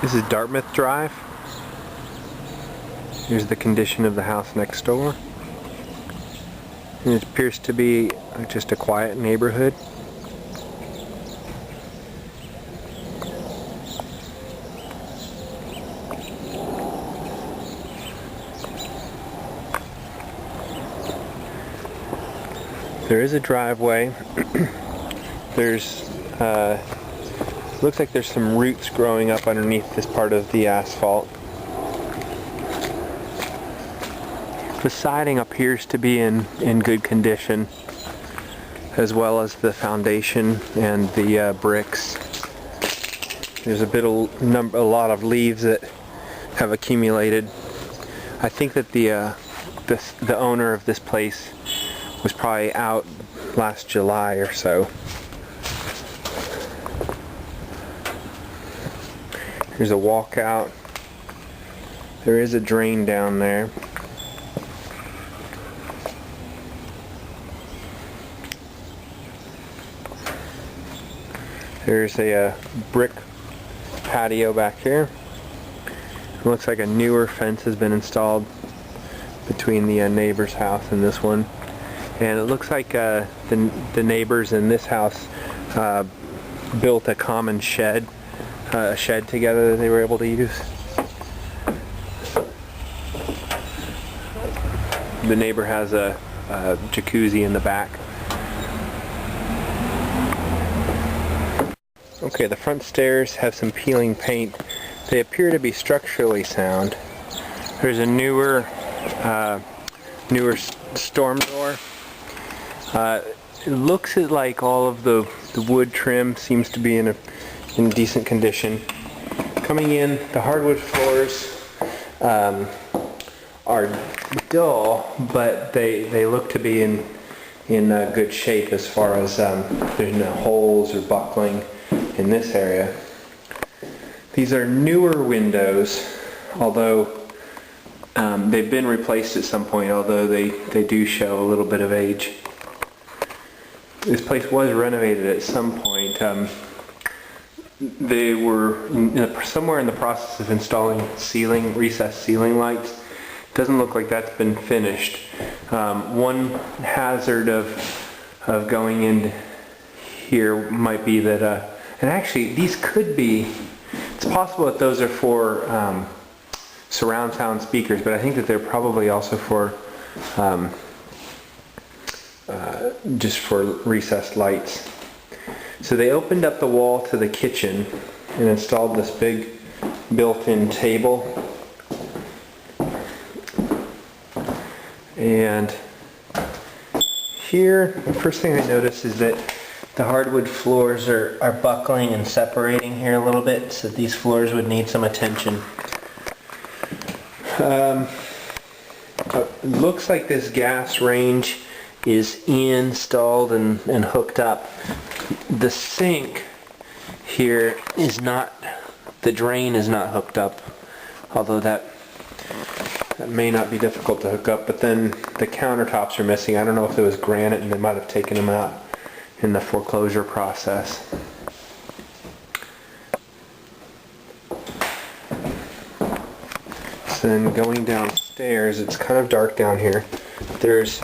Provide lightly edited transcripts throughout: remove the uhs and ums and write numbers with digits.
This is Dartmouth Drive. Here's the condition of the house next door. And it appears to be just a quiet neighborhood. There is a driveway. There's looks like there's some roots growing up underneath this part of the asphalt. The siding appears to be in good condition, as well as the foundation and the bricks. There's a lot of leaves that have accumulated. I think that the owner of this place was probably out last July or so. There's a walkout. There is a drain down there. There's a brick patio back here. It looks like a newer fence has been installed between the neighbor's house and this one. And it looks like the neighbors in this house built a common shed. A shed together that they were able to use. The neighbor has a jacuzzi in the back. Okay, the front stairs have some peeling paint. They appear to be structurally sound. There's a newer storm door. It looks like all of the wood trim seems to be in decent condition. Coming in, the hardwood floors are dull, but they look to be in good shape as far as there's no holes or buckling in this area. These are newer windows, although they've been replaced at some point, although they do show a little bit of age. This place was renovated at some point. They were somewhere in the process of installing recessed ceiling lights. Doesn't look like that's been finished. One hazard of going in here might be that, and actually these could be, it's possible that those are for surround sound speakers, but I think that they're probably also for just for recessed lights. So they opened up the wall to the kitchen and installed this big built-in table. And here, the first thing I notice is that the hardwood floors are buckling and separating here a little bit, so these floors would need some attention. It looks like this gas range is installed and hooked up. The sink here is not, the drain is not hooked up, although that may not be difficult to hook up, but then the countertops are missing. I don't know if it was granite and they might have taken them out in the foreclosure process. So then going downstairs, it's kind of dark down here. There's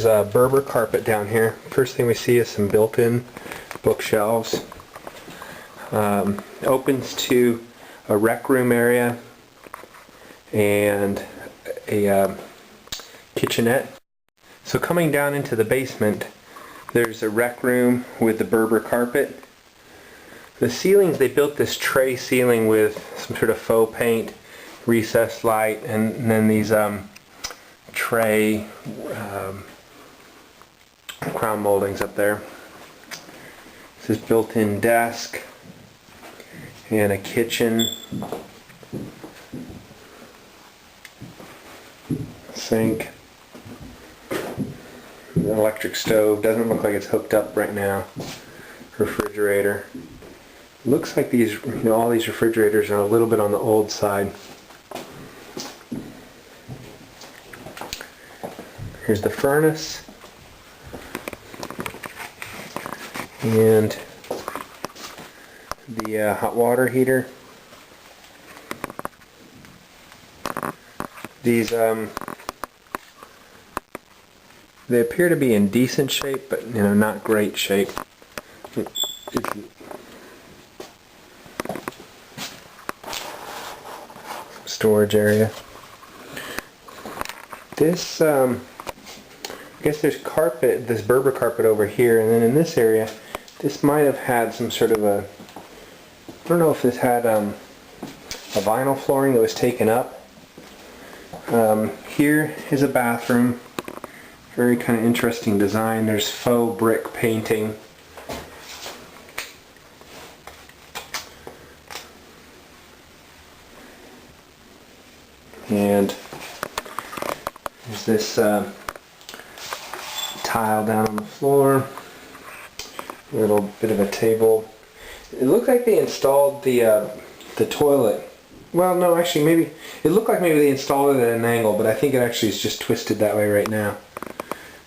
a Berber carpet down here. First thing we see is some built-in bookshelves. Opens to a rec room area and a kitchenette. So coming down into the basement, there's a rec room with the Berber carpet. The ceilings, they built this tray ceiling with some sort of faux paint, recessed light, and then these tray crown moldings up there. This is built-in desk and a kitchen, sink, an electric stove. Doesn't look like it's hooked up right now. Refrigerator. Looks like these, all these refrigerators are a little bit on the old side. Here's the furnace. And the hot water heater. These they appear to be in decent shape, but not great shape. Storage area. This I guess there's carpet, this Berber carpet over here, and then in this area, this might have had some sort of a, I don't know if this had a vinyl flooring that was taken up. Here is a bathroom. Very kind of interesting design. There's faux brick painting. And there's this tile down on the floor. A little bit of a table. It looked like they installed the toilet. Well, no, actually, maybe it looked like maybe they installed it at an angle, but I think it actually is just twisted that way right now.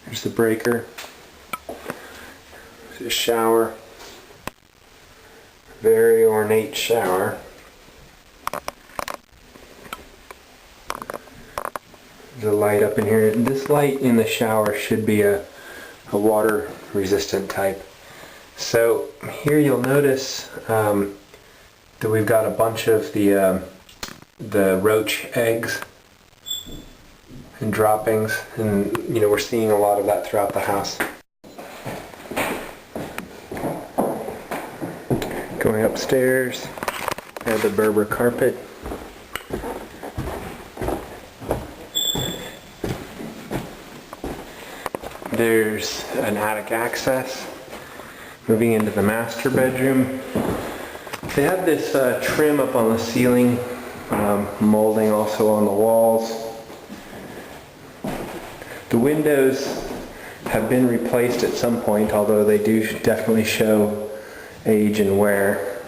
There's the breaker. There's a shower. Very ornate shower. There's a light up in here. This light in the shower should be a water resistant type. So here you'll notice that we've got a bunch of the roach eggs and droppings, and we're seeing a lot of that throughout the house. Going upstairs, I have the Berber carpet. There's an attic access. Moving into the master bedroom. They have this trim up on the ceiling, molding also on the walls. The windows have been replaced at some point, although they do definitely show age and wear.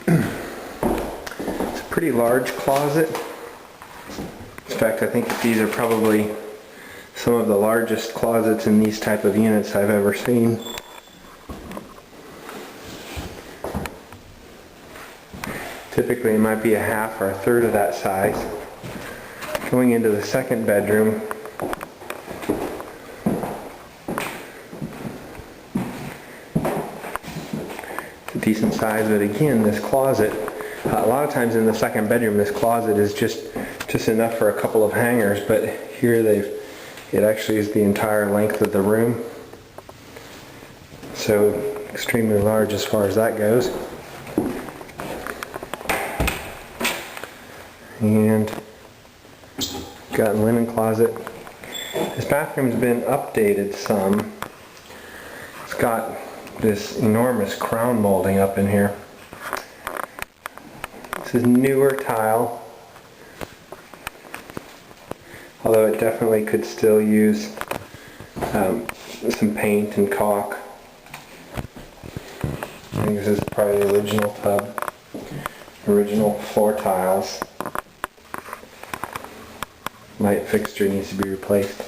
It's a pretty large closet. In fact, I think these are probably some of the largest closets in these type of units I've ever seen. Typically it might be a half or a third of that size. Going into the second bedroom, it's a decent size, but again, this closet, a lot of times in the second bedroom, this closet is just enough for a couple of hangers, but here it actually is the entire length of the room. So extremely large as far as that goes. And got a linen closet. This bathroom's been updated some. It's got this enormous crown molding up in here. This is newer tile, although it definitely could still use some paint and caulk. I think this is probably the original tub, original floor tiles. Light fixture needs to be replaced.